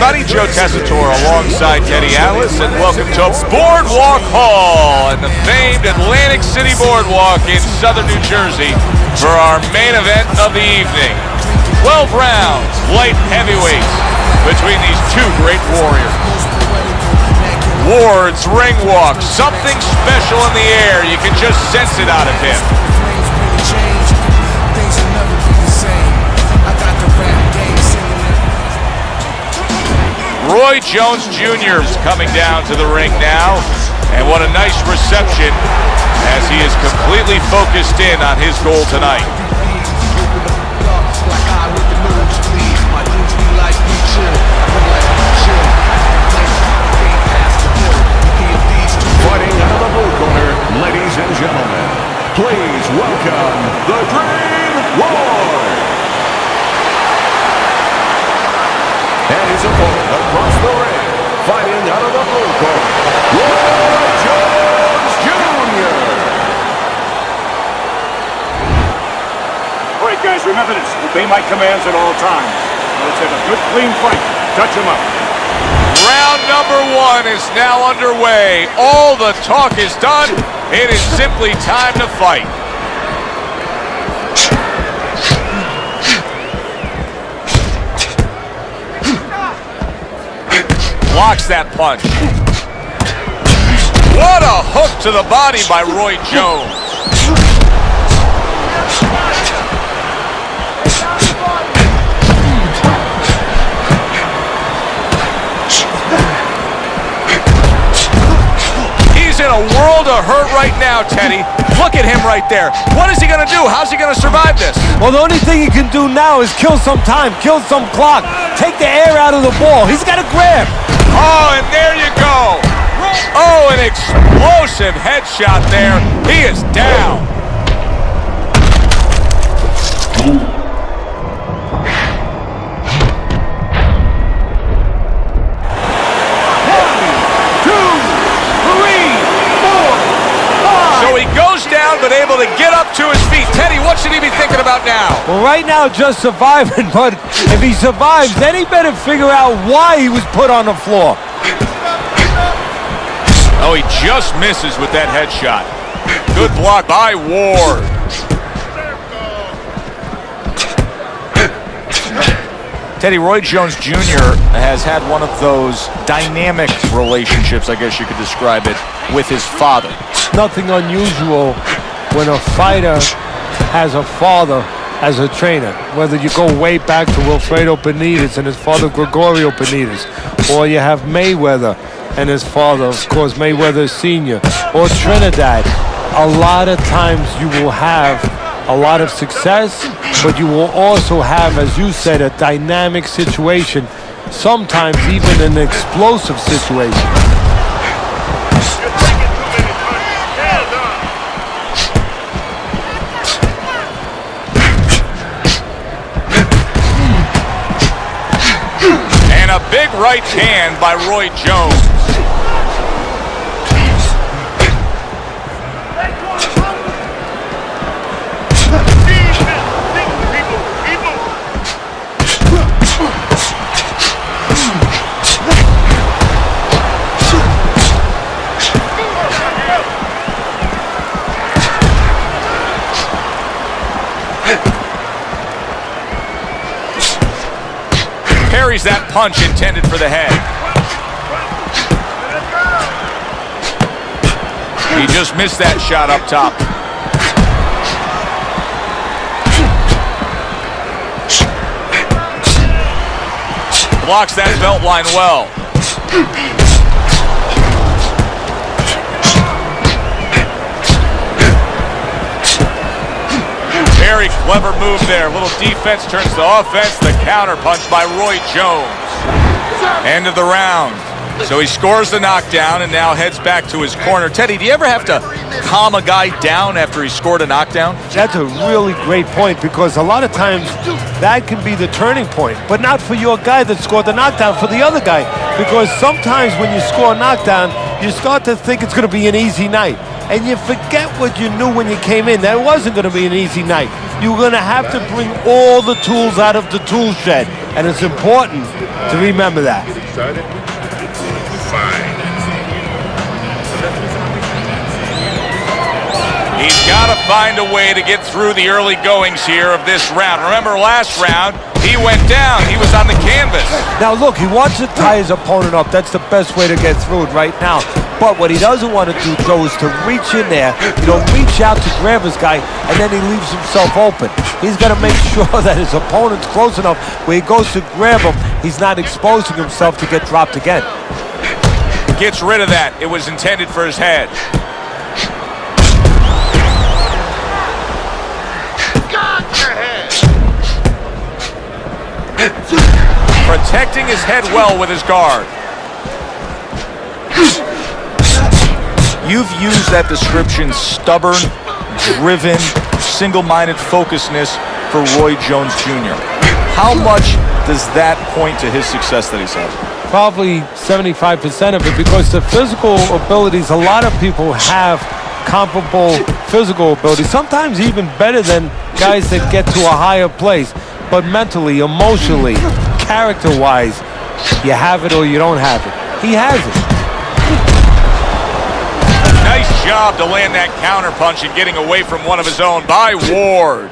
everybody. Joe Tessitore alongside Teddy Atlas, and welcome to Boardwalk Hall and the famed Atlantic City Boardwalk in southern New Jersey for our main event of the evening. 12 rounds, light heavyweights, between these two great warriors. Ward's ring walk, something special in the air. You can just sense it out of him. Roy Jones Jr. is coming down to the ring now, and what a nice reception as he is completely focused in on his goal tonight. Fighting out of the blue corner, ladies and gentlemen, please welcome the Green Lord. And his opponent across the ring, fighting out of the blue corner, Roy Jones Jr. All right, guys, remember this. Obey my commands at all times. Let's have a good, clean fight. Touch him up. Round number one is now underway. All the talk is done. It is simply time to fight. Blocks that punch. What a hook to the body by Roy Jones. He's in a world of hurt right now, Teddy. Look at him right there. What is he going to do? How's he going to survive this? Well, the only thing he can do now is kill some time, kill some clock, take the air out of the ball. He's got to grab. Oh, and there you go. Oh, an explosive headshot there. He is down. So he goes down, but able to get up to his feet. Teddy, what should he be thinking about now? Well, right now, just surviving, but if he survives, then he better figure out why he was put on the floor. Oh, he just misses with that headshot. Good block by Ward. Teddy, Roy Jones Jr. has had one of those dynamic relationships, I guess you could describe it, with his father. Nothing unusual when a fighter has a father as a trainer. Whether you go way back to Wilfredo Benitez and his father Gregorio Benitez, or you have Mayweather and his father, of course, Mayweather Sr., or Trinidad. A lot of times you will have a lot of success, but you will also have, as you said, a dynamic situation, sometimes even an explosive situation. And a big right hand by Roy Jones. Parries that punch intended for the head. He just missed that shot up top. Blocks that belt line well. Very clever move there. A little defense turns to offense. The counter punch by Roy Jones. End of the round. So he scores the knockdown and now heads back to his corner. Teddy, do you ever have to calm a guy down after he scored a knockdown? That's a really great point, because a lot of times that can be the turning point, but not for your guy that scored the knockdown, for the other guy. Because sometimes when you score a knockdown, you start to think it's going to be an easy night. And you forget what you knew when you came in. That wasn't going to be an easy night. You were going to have to bring all the tools out of the tool shed. And it's important to remember that. Excited? Fine. He's got to find a way to get through the early goings here of this round. Remember last round, he went down. He was on the canvas. Now look, he wants to tie his opponent up. That's the best way to get through it right now. But what he doesn't want to do, Joe, is to reach in there, reach out to grab his guy, and then he leaves himself open. He's got to make sure that his opponent's close enough where he goes to grab him, he's not exposing himself to get dropped again. Gets rid of that. It was intended for his head. Protecting his head well with his guard. You've used that description, stubborn, driven, single-minded focusness for Roy Jones Jr. How much does that point to his success that he's had? Probably 75% of it, because the physical abilities, a lot of people have comparable physical abilities, sometimes even better than guys that get to a higher place. But mentally, emotionally, character-wise, you have it or you don't have it. He has it. Nice job to land that counter punch and getting away from one of his own by Ward.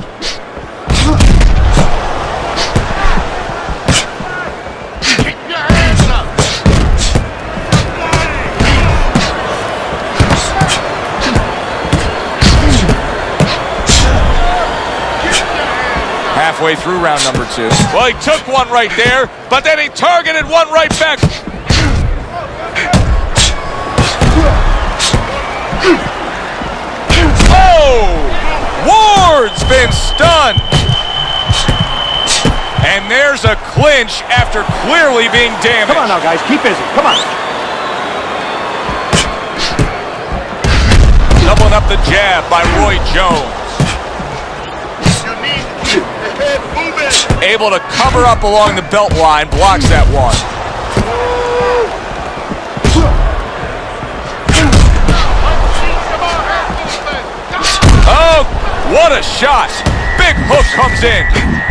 Halfway through round number 2. Well, he took one right there, but then he targeted one right back. Oh! Ward's been stunned. And there's a clinch after clearly being damaged. Come on now, guys. Keep busy. Come on. Doubling up the jab by Roy Jones. Able to cover up along the belt line, blocks that one. Oh, what a shot. Big hook comes in.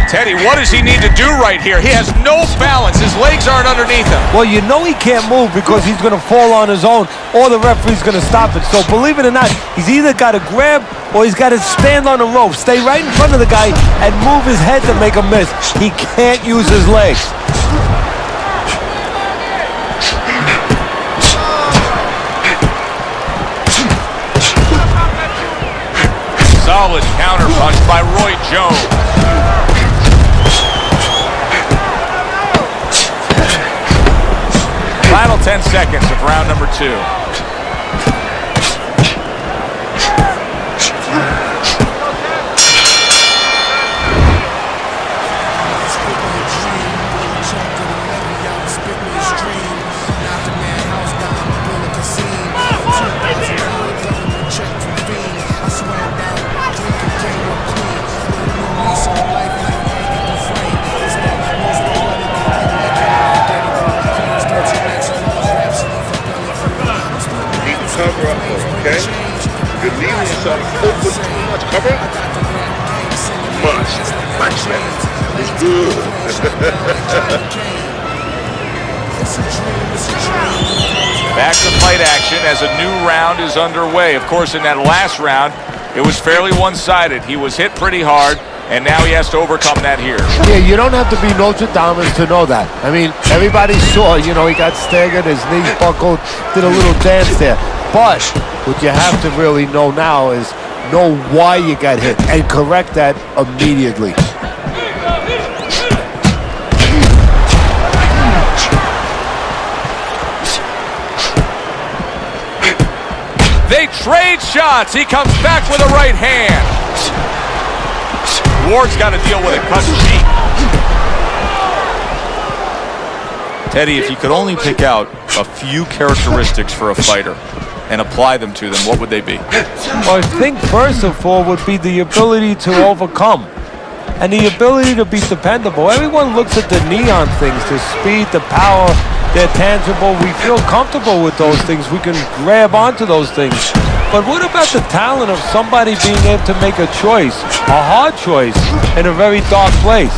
Teddy, what does he need to do right here? He has no balance. His legs aren't underneath him. Well, you know he can't move because he's going to fall on his own, or the referee's going to stop it. So believe it or not, he's either got to grab or he's got to stand on the rope, stay right in front of the guy, and move his head to make a miss. He can't use his legs. Solid counter punch by Roy Jones. Final 10 seconds of round number 2. Cover up, okay? You're leaving yourself open too much. Cover up. Much better. It's good. Back to fight action as a new round is underway. Of course, in that last round, it was fairly one-sided. He was hit pretty hard, and now he has to overcome that here. Yeah, you don't have to be Nostradamus to know that. I mean, everybody saw, he got staggered, his knees buckled, did a little dance there. But what you have to really know now is know why you got hit and correct that immediately. They trade shots. He comes back with a right hand. Ward's got to deal with a cut cheek. Teddy, if you could only pick out a few characteristics for a fighter and apply them to them, what would they be? Well, I think first of all would be the ability to overcome and the ability to be dependable. Everyone looks at the neon things, the speed, the power, they're tangible. We feel comfortable with those things. We can grab onto those things. But what about the talent of somebody being able to make a choice, a hard choice, in a very dark place?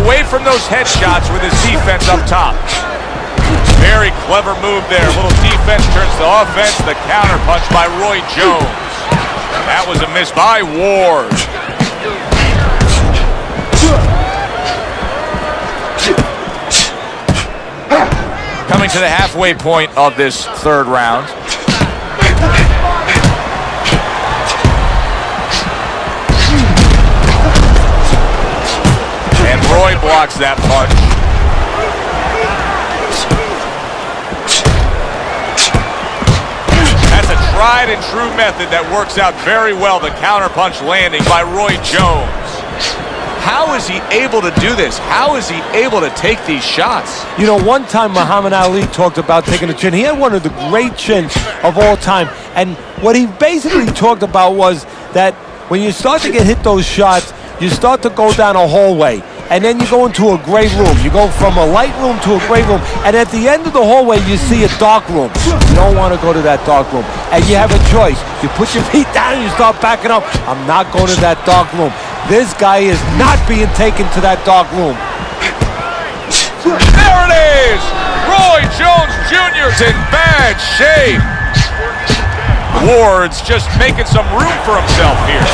away from those headshots with his defense up top. Very clever move there. A little defense turns to offense. The counterpunch by Roy Jones. That was a miss by Ward. Coming to the halfway point of this third round. And Roy blocks that punch. That's a tried and true method that works out very well. The counterpunch landing by Roy Jones. How is he able to do this? How is he able to take these shots? You know, one time Muhammad Ali talked about taking a chin. He had one of the great chins of all time. And what he basically talked about was that when you start to get hit those shots, you start to go down a hallway. And then you go into a gray room. You go from a light room to a gray room. And at the end of the hallway, you see a dark room. You don't want to go to that dark room. And you have a choice. You put your feet down and you start backing up. I'm not going to that dark room. This guy is not being taken to that dark room. There it is! Roy Jones Jr.'s in bad shape. Ward's just making some room for himself here.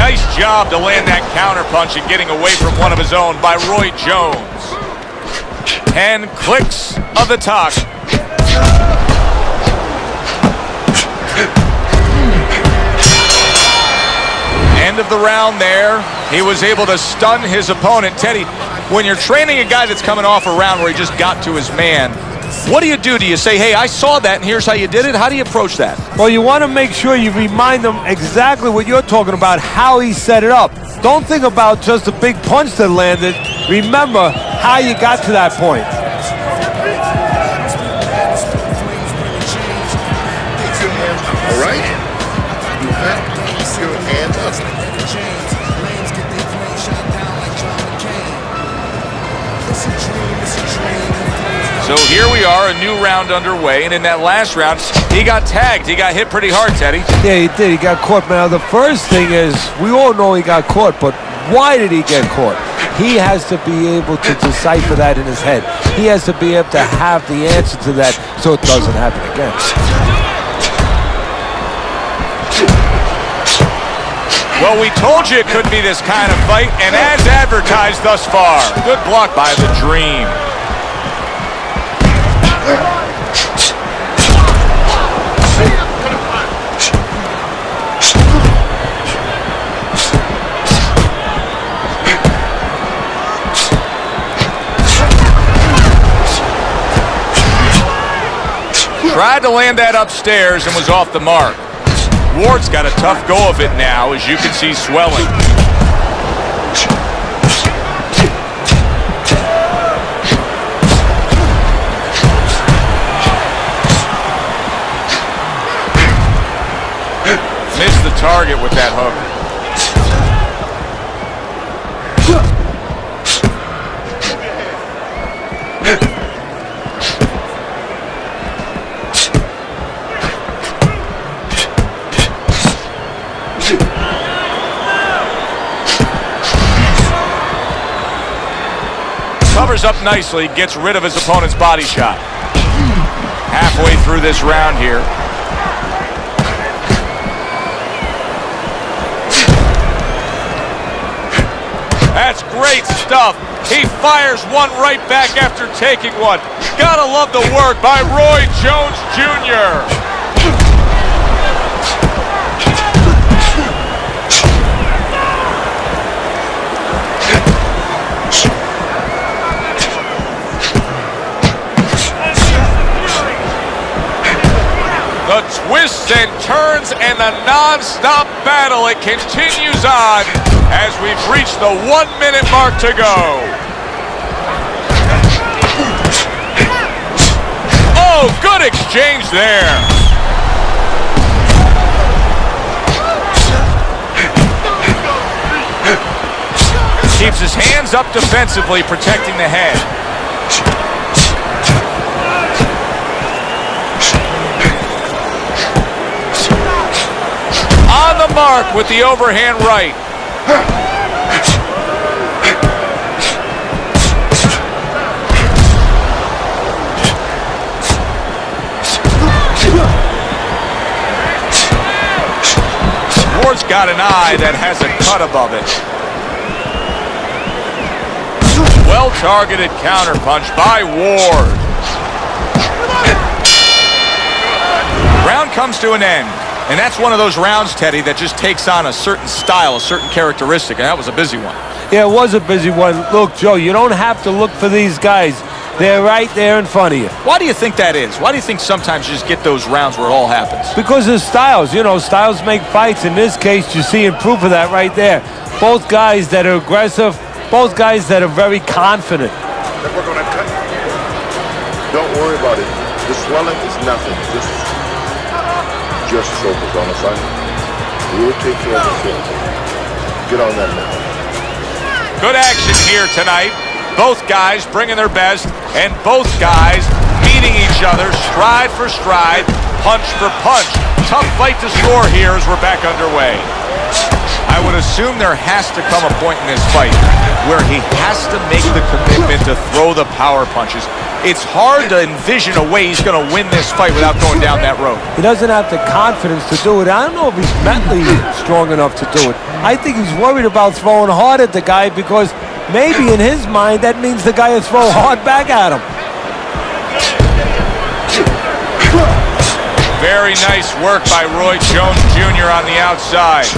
Nice job to land that counterpunch and getting away from one of his own by Roy Jones. 10 clicks of the talk. End of the round there. He was able to stun his opponent. Teddy, when you're training a guy that's coming off a round where he just got to his man, what do you do? Do you say, hey, I saw that and here's how you did it? How do you approach that? Well, you want to make sure you remind them exactly what you're talking about, how he set it up. Don't think about just a big punch that landed. Remember how you got to that point. All right? You have your hands up. So here we are, a new round underway, and in that last round, he got tagged. He got hit pretty hard, Teddy. Yeah, he did. He got caught. Now, the first thing is, we all know he got caught, but why did he get caught? He has to be able to decipher that in his head. He has to be able to have the answer to that so it doesn't happen again. Well, we told you it could be this kind of fight, and as advertised thus far, good block by the Dream. Tried to land that upstairs and was off the mark. Ward's got a tough go of it now, as you can see swelling. Missed the target with that hook. Covers up nicely, gets rid of his opponent's body shot. Halfway through this round here. That's great stuff. He fires one right back after taking one. Gotta love the work by Roy Jones Jr. The twists and turns and the non-stop battle, it continues on as we've reached the 1 minute mark to go. Oh, good exchange there. Keeps his hands up defensively, protecting the head. mark with the overhand right. Ward's got an eye that has a cut above it. Well-targeted counterpunch by Ward. Round comes to an end. And that's one of those rounds, Teddy, that just takes on a certain style, a certain characteristic, and that was a busy one. Yeah, it was a busy one. Look, Joe, you don't have to look for these guys. They're right there in front of you. Why do you think that is? Why do you think sometimes you just get those rounds where it all happens? Because of styles. You know, styles make fights. In this case, you're seeing proof of that right there. Both guys that are aggressive, both guys that are very confident. We're going to cut. Don't worry about it. The swelling is nothing. Just focus on the fight. We will take care of ourselves. Get on that now. Good action here tonight. Both guys bringing their best, and both guys meeting each other stride for stride, punch for punch. Tough fight to score here as we're back underway. I would assume there has to come a point in this fight where he has to make the commitment to throw the power punches. It's hard to envision a way he's going to win this fight without going down that road. He doesn't have the confidence to do it. I don't know if he's mentally strong enough to do it. I think he's worried about throwing hard at the guy because maybe in his mind that means the guy will throw hard back at him. Very nice work by Roy Jones Jr. on the outside.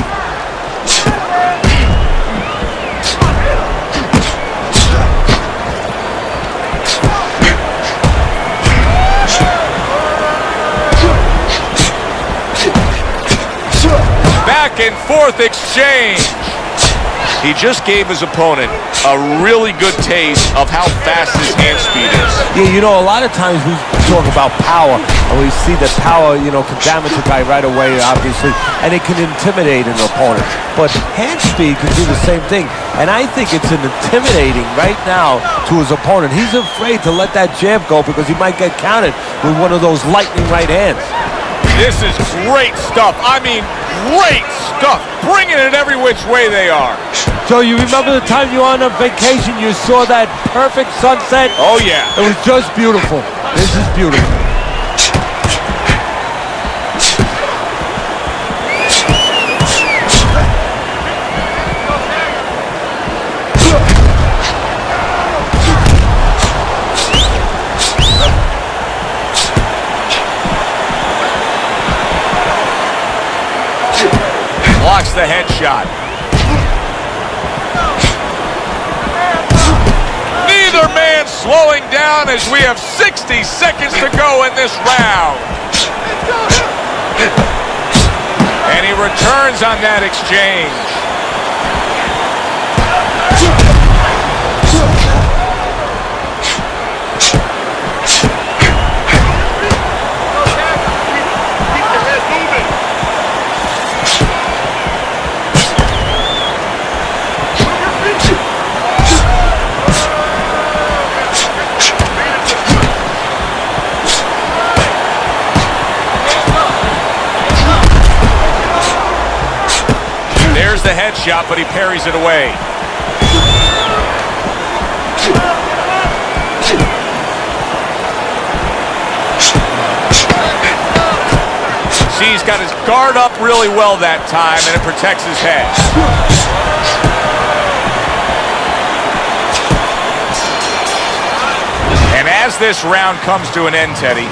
Back and forth exchange. He just gave his opponent a really good taste of how fast his hand speed is. Yeah, you know, a lot of times we talk about power, and we see that power, you know, can damage a guy right away, obviously, and it can intimidate an opponent. But hand speed can do the same thing, and I think it's intimidating right now to his opponent. He's afraid to let that jab go because he might get countered with one of those lightning right hands. This is great stuff. I mean, great stuff. Bringing it every which way they are. So you remember the time you were on a vacation, you saw that perfect sunset? Oh, yeah. It was just beautiful. This is beautiful. Blocks the headshot. Neither man slowing down as we have 60 seconds to go in this round. And he returns on that exchange. There's the headshot, but he parries it away. See, he's got his guard up really well that time, and it protects his head. And as this round comes to an end, Teddy,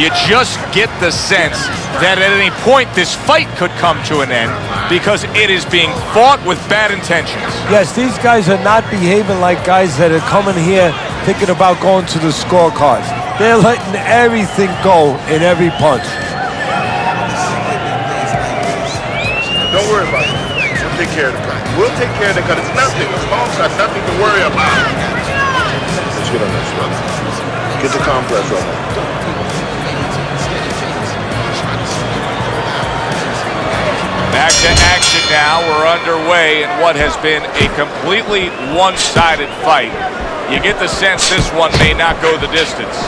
you just get the sense that at any point this fight could come to an end because it is being fought with bad intentions. Yes, these guys are not behaving like guys that are coming here thinking about going to the scorecards. They're letting everything go in every punch. Don't worry about it. We'll take care of the cut. We'll take care of the cut. It's nothing. The small cut, nothing to worry about. Let's get on this one. Get the compress on it. Back to action now. We're underway in what has been a completely one-sided fight. You get the sense this one may not go the distance.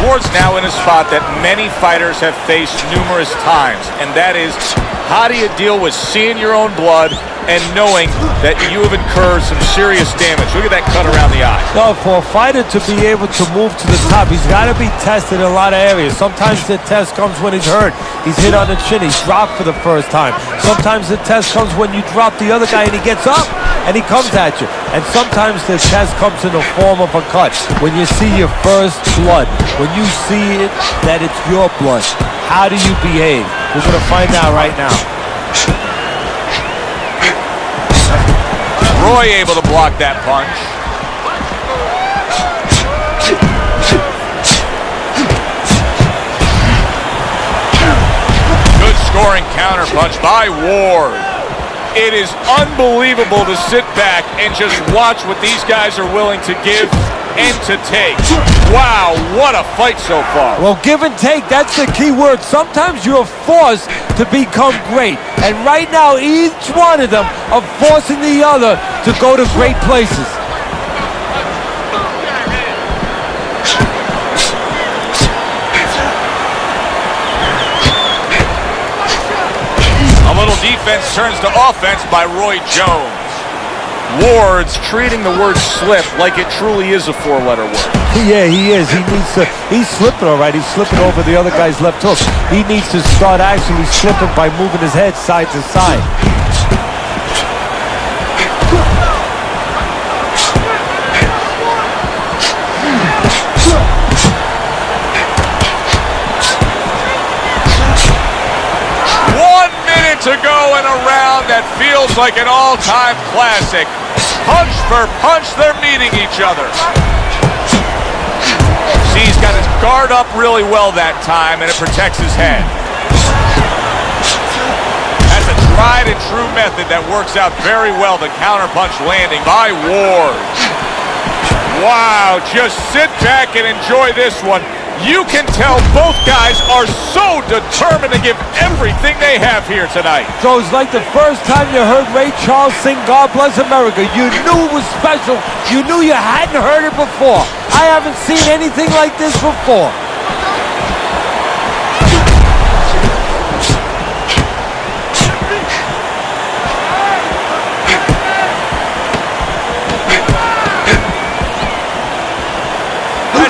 Ward's now in a spot that many fighters have faced numerous times, and that is, how do you deal with seeing your own blood and knowing that you have incurred some serious damage? Look at that cut around the eye. No, for a fighter to be able to move to the top, he's got to be tested in a lot of areas. Sometimes the test comes when he's hurt. He's hit on the chin. He's dropped for the first time. Sometimes the test comes when you drop the other guy and he gets up and he comes at you. And sometimes the test comes in the form of a cut. When you see your first blood, when you see it, that it's your blood, how do you behave? We're going to find out right now. Roy able to block that punch. Good scoring counter punch by Ward. It is unbelievable to sit back and just watch what these guys are willing to give and to take. Wow, what a fight so far. Well, give and take, that's the key word. Sometimes you're forced to become great. And right now, each one of them are forcing the other to go to great places. A little defense turns to offense by Roy Jones. Ward's treating the word slip like it truly is a four-letter word. Yeah, he is. He's slipping all right. He's slipping over the other guy's left hook. He needs to start actually slipping by moving his head side to side. To go in a round that feels like an all-time classic. Punch for punch, they're meeting each other. See, he's got his guard up really well that time, and it protects his head. That's a tried and true method that works out very well, the counterpunch landing by Ward. Wow, just sit back and enjoy this one. You can tell both guys are so determined to give everything they have here tonight. So it's like the first time you heard Ray Charles sing God Bless America. You knew it was special. You knew you hadn't heard it before. I haven't seen anything like this before.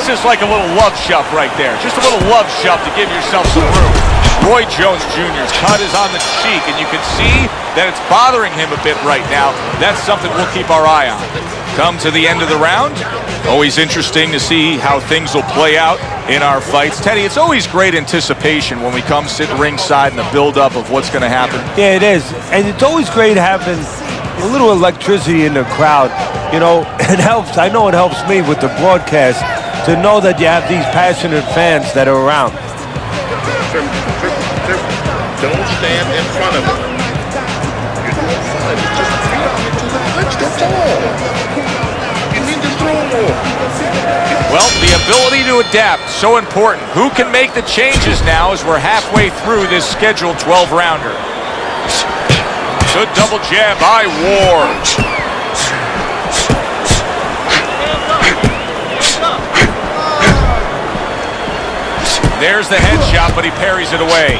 Just like a little love shove right there. Just a little love shove to give yourself some room. Roy Jones Jr.'s cut is on the cheek, and you can see that it's bothering him a bit right now. That's something we'll keep our eye on. Come to the end of the round. Always interesting to see how things will play out in our fights. Teddy, it's always great anticipation when we come sit ringside and the build-up of what's going to happen. Yeah, it is. And it's always great having a little electricity in the crowd. You know, it helps. I know it helps me with the broadcast to know that you have these passionate fans that are around. Don't stand in front of him. You're doing fine. Just punch, that's all. You need to throw more. Well, the ability to adapt, so important. Who can make the changes now as we're halfway through this scheduled 12-rounder? Good double jab by Ward. There's the headshot, but he parries it away.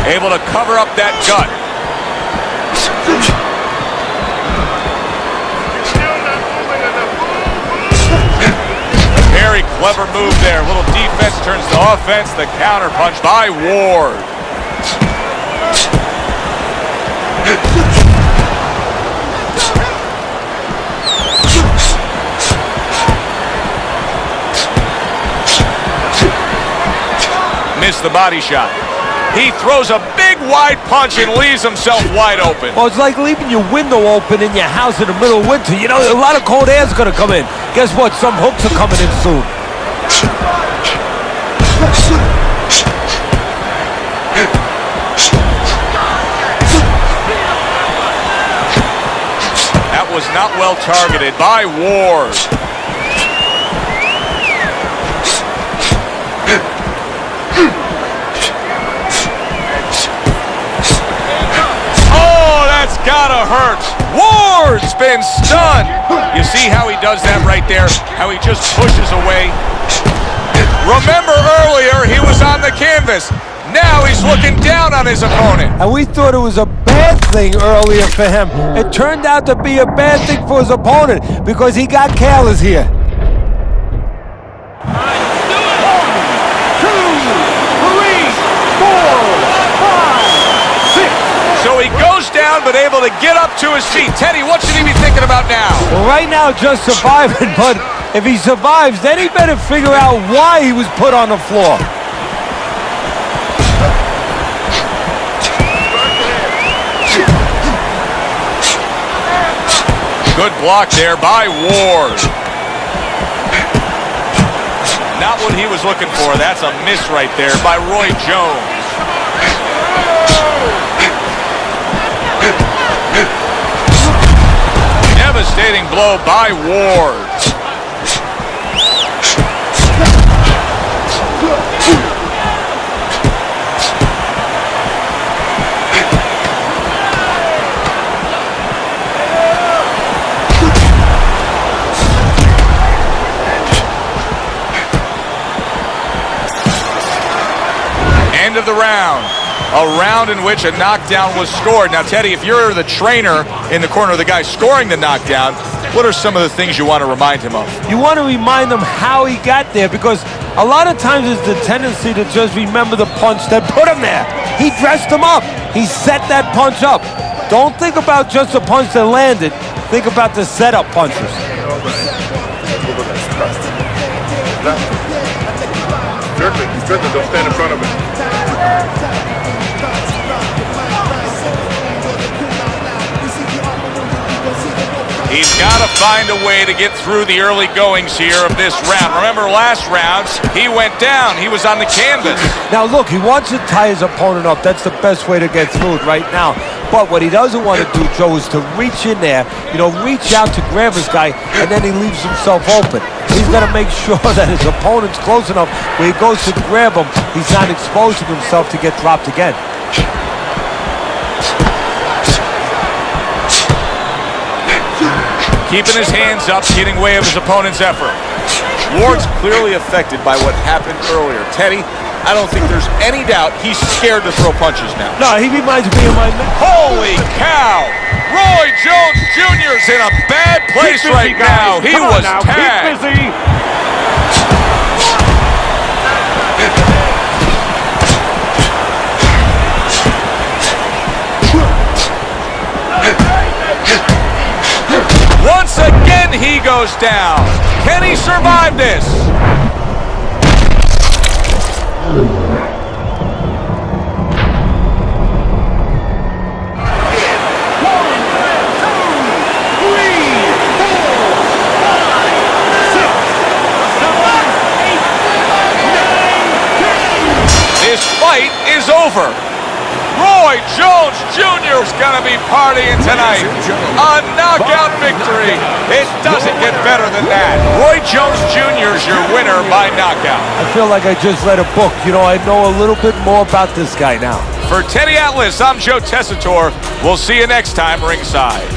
Able to cover up that gut. Very clever move there. Little defense turns to offense. The counter punch by Ward. Missed the body shot. He throws a big wide punch and leaves himself wide open. Well, it's like leaving your window open in your house in the middle of winter. You know, a lot of cold air is going to come in. Guess what? Some hooks are coming in soon. was not well targeted by Ward. Oh, that's gotta hurt. Ward's been stunned. You see how he does that right there? How he just pushes away. Remember earlier, he was on the canvas. Now he's looking down on his opponent. And we thought it was a bad thing earlier for him. It turned out to be a bad thing for his opponent because he got careless here. 1, 2, 3, 4, 5, 6. So he goes down, but able to get up to his feet. Teddy, what should he be thinking about now? Well, right now, just surviving, but if he survives, then he better figure out why he was put on the floor. Good block there by Ward. Not what he was looking for. That's a miss right there by Roy Jones. Devastating blow by Ward. End of the round. A round in which a knockdown was scored. Now, Teddy, if you're the trainer in the corner of the guy scoring the knockdown, what are some of the things you want to remind him of? You want to remind him how he got there because a lot of times it's the tendency to just remember the punch that put him there. He dressed him up. He set that punch up. Don't think about just the punch that landed. Think about the setup punches. Strickland, don't stand in front of him. He's got to find a way to get through the early goings here of this round. Remember last round, he went down. He was on the canvas. Now look, he wants to tie his opponent up. That's the best way to get through it right now. But what he doesn't want to do, Joe, is to reach in there, reach out to grab his guy, and then he leaves himself open. He's got to make sure that his opponent's close enough where he goes to grab him, he's not exposing himself to get dropped again. Keeping his hands up, getting way of his opponent's effort. Ward's clearly affected by what happened earlier. Teddy, I don't think there's any doubt he's scared to throw punches now. No, he reminds me of my man. Holy cow! Roy Jones Jr.'s in a bad place right now. He was tagged. Keep busy. Once again, he goes down. Can he survive this? This fight is over. Roy Jones Jr. is going to be partying tonight. A knockout victory. It doesn't get better than that. Roy Jones Jr. is your winner by knockout. I feel like I just read a book. I know a little bit more about this guy now. For Teddy Atlas, I'm Joe Tessitore. We'll see you next time ringside.